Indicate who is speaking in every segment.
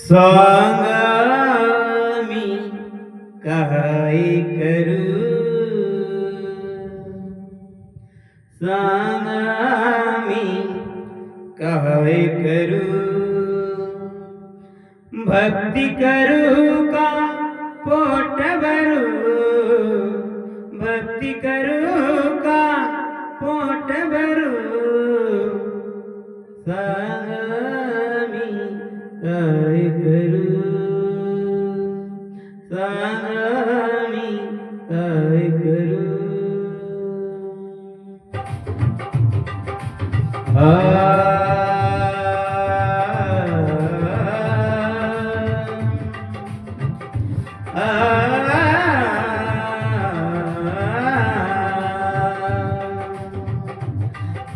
Speaker 1: सांगा मी काय करू, सांगा मी काय करू, भक्ती करू का पोट भरू, भक्ती करू का पोट भरू, सांगा मी काय करू, सांगा मी काय करू.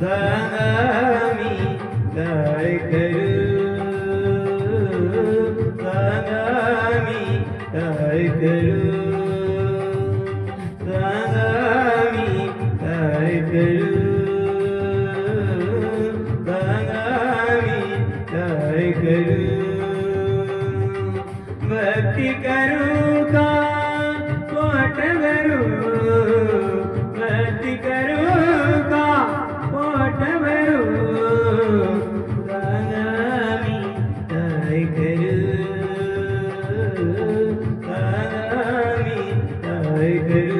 Speaker 1: सांगा मी काय करू, सांगा मी काय करू, सांगा मी काय करू, सांगा मी काय करू. भक्ती करू का पोट भरू, भक्ती करू का पोट भरू, सांगा मी काय करू, सांगा मी काय करू.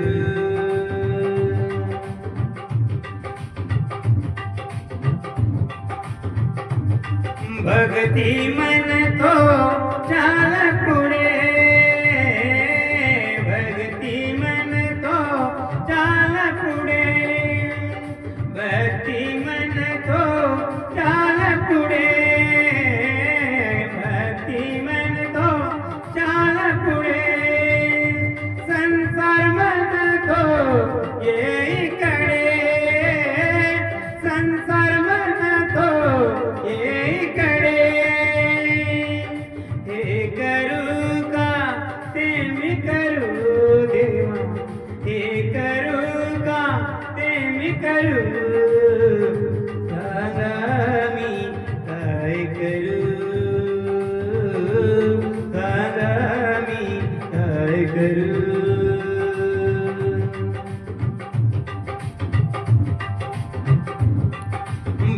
Speaker 1: भक्ती म्हणतो चाल पुढे, भक्ती म्हणतो चाल पुढे, भक्ती म्हणतो चाल पुढे, भक्ती म्हणतो चाल पुढे, संसार म्हणतो ये इकडे, संसार म्हणतो ये इकडे, हे करू का ते मी करू देवा, हे करू का ते मी करू, सांगा मी काय करू, सांगा मी काय करू.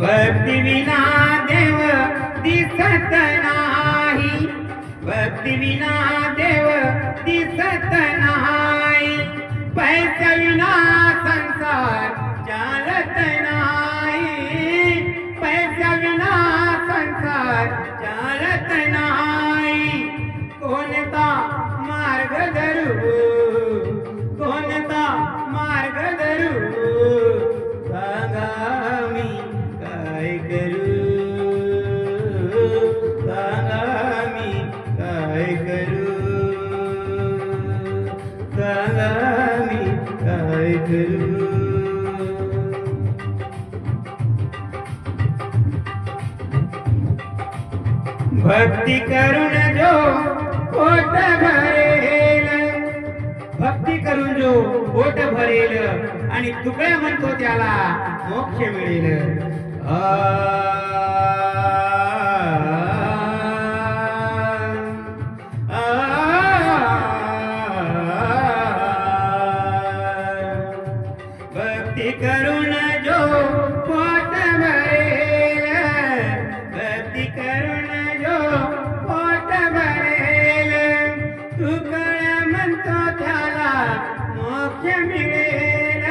Speaker 1: भक्ती विना देव दिसत नाही, भक्ती विना देव दिसत नाही, पैसा विना संसार चालत नाही, पैसा विना संसार चालत नाही. कोणता मार्ग धरू, कोणता मार्ग धरू, सांगा मी काय करू, सांगा मी काय करू, सांगा मी काय करू. भक्ती करून जो पोट भरेल, भक्ती करून जो पोट भरेल आणि तुकड्या म्हणतो त्याला मोक्ष मिळेल. भक्ती करून जो पोट भरेल, भक्ती करून जो पोट भरेल, तुकड्या म्हणतो त्याला मोक्ष मिळेल,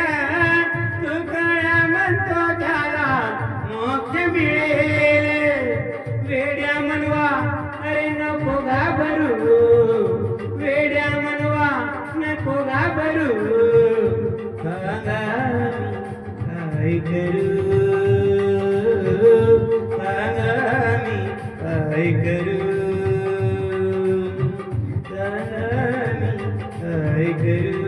Speaker 1: तुकड्या म्हणतो त्याला मोक्ष मिळेल. वेड्या म्हणवा अरे नको घाबरू, वेड्या म्हणवा नको घाबरू, सांगा मी काय करू, सांगा मी काय करू, सांगा मी काय करू.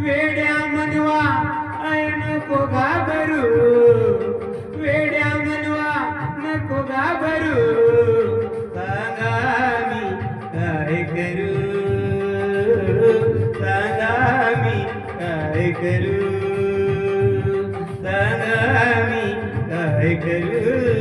Speaker 1: वेड्या मनवा ऐन नको घाबरू, वेड्या मनवा नको घाबरू, सांगा मी काय करू, सांगा मी काय करू, सांगा मी काय करू.